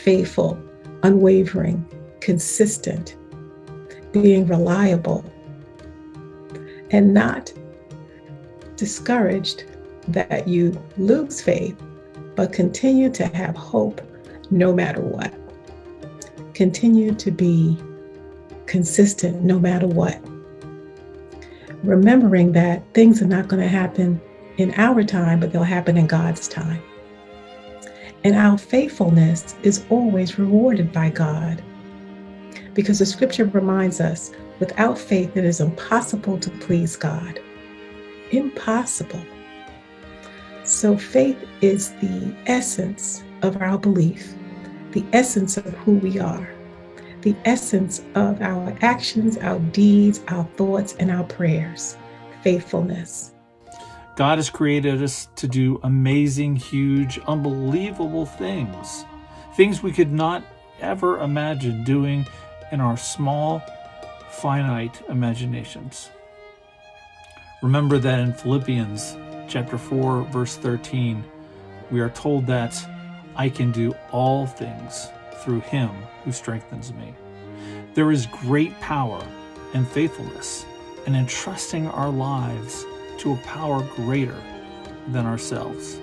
faithful, unwavering, consistent, being reliable, and not discouraged that you lose faith, but continue to have hope no matter what. Continue to be consistent no matter what. Remembering that things are not going to happen in our time, but they'll happen in God's time. And our faithfulness is always rewarded by God. Because the scripture reminds us, without faith, it is impossible to please God. Impossible. So faith is the essence of our belief, the essence of who we are, the essence of our actions, our deeds, our thoughts, and our prayers. Faithfulness. God has created us to do amazing, huge, unbelievable things. Things we could not ever imagine doing in our small, finite imaginations. Remember that in Philippians chapter 4, verse 13, we are told that I can do all things through him who strengthens me. There is great power and faithfulness in entrusting our lives to a power greater than ourselves.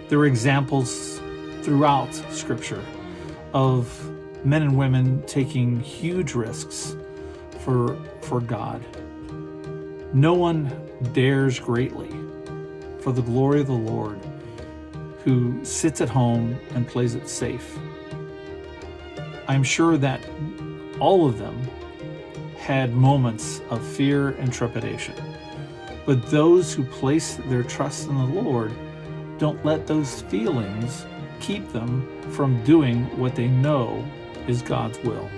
There are examples throughout Scripture of men and women taking huge risks for God. No one dares greatly for the glory of the Lord who sits at home and plays it safe. I'm sure that all of them had moments of fear and trepidation. But those who place their trust in the Lord don't let those feelings keep them from doing what they know is God's will.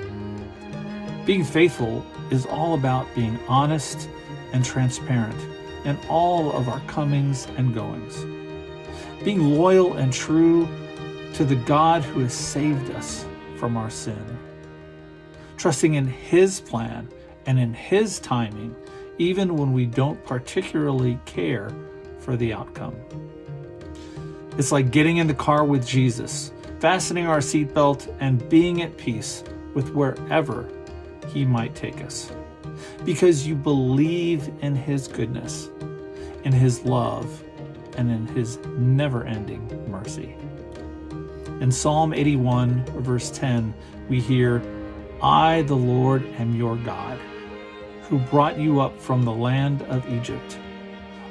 Being faithful is all about being honest and transparent in all of our comings and goings. Being loyal and true to the God who has saved us from our sin. Trusting in his plan and in his timing, even when we don't particularly care for the outcome. It's like getting in the car with Jesus, fastening our seatbelt, and being at peace with wherever he might take us. Because you believe in his goodness, in his love, and in his never-ending mercy. In Psalm 81, verse 10, we hear, I, the Lord, am your God, who brought you up from the land of Egypt.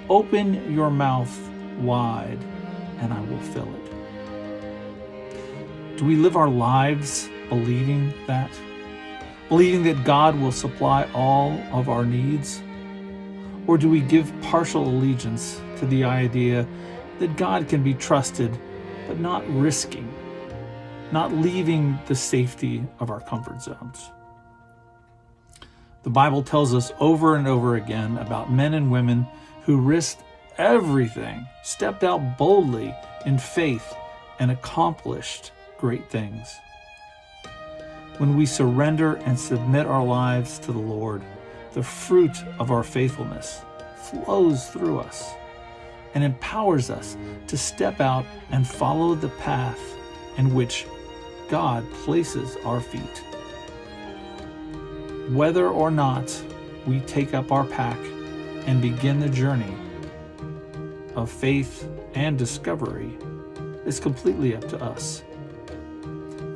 Open your mouth wide, and I will fill it. Do we live our lives believing that? Believing that God will supply all of our needs? Or do we give partial allegiance to the idea that God can be trusted, but not risking, not leaving the safety of our comfort zones? The Bible tells us over and over again about men and women who risked everything, stepped out boldly in faith, and accomplished great things. When we surrender and submit our lives to the Lord, the fruit of our faithfulness flows through us and empowers us to step out and follow the path in which God places our feet. Whether or not we take up our pack and begin the journey of faith and discovery is completely up to us.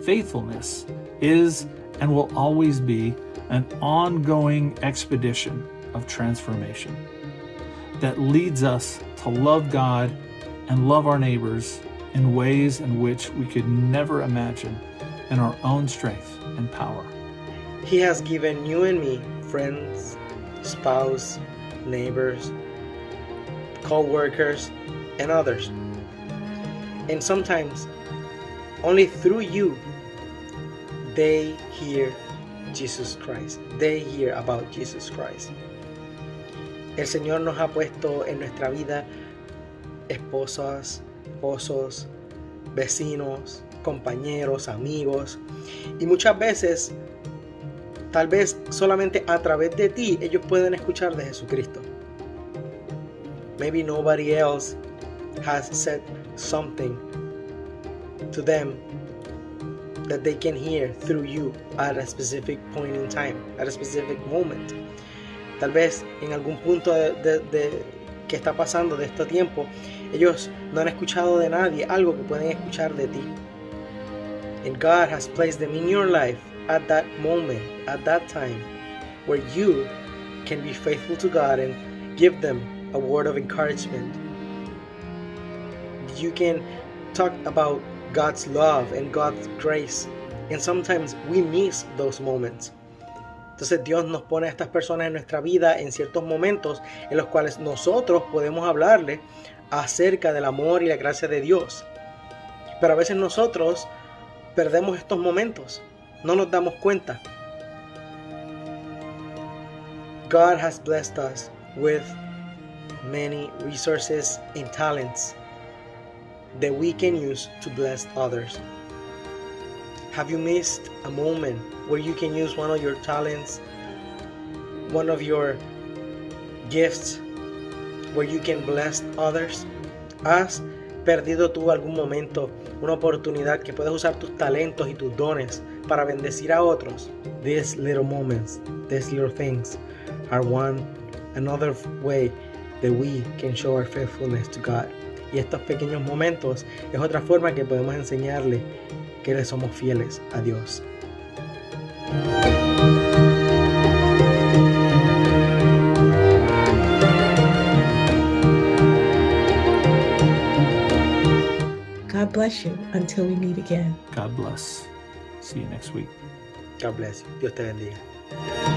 Faithfulness is and will always be an ongoing expedition of transformation that leads us to love God and love our neighbors in ways in which we could never imagine in our own strength and power. He has given you and me friends, spouse, neighbors, co-workers, and others. And sometimes, only through you, they hear Jesus Christ. They hear about Jesus Christ. El Señor nos ha puesto en nuestra vida esposas, esposos, vecinos, compañeros, amigos. Y muchas veces, tal vez solamente a través de ti, ellos pueden escuchar de Jesucristo. Maybe nobody else has said something to them that they can hear through you at a specific point in time, at a specific moment. Tal vez en algún punto de que está pasando de este tiempo, ellos no han escuchado de nadie algo que pueden escuchar de ti. And God has placed them in your life at that moment, at that time, where you can be faithful to God and give them a word of encouragement. You can talk about God's love and God's grace, and sometimes we miss those moments. Entonces Dios nos pone a estas personas en nuestra vida en ciertos momentos en los cuales nosotros podemos hablarle acerca del amor y la gracia de Dios. Pero a veces nosotros perdemos estos momentos, no nos damos cuenta. God has blessed us with many resources and talents that we can use to bless others. Have you missed a moment where you can use one of your talents, one of your gifts, where you can bless others? ¿Has perdido tú algún momento, una oportunidad que puedes usar tus talentos y tus dones para bendecir a otros? These little moments, these little things are another way that we can show our faithfulness to God. Y estos pequeños momentos es otra forma que podemos enseñarle que le somos fieles a Dios. God bless you until we meet again. God bless. See you next week. God bless you. Dios te bendiga.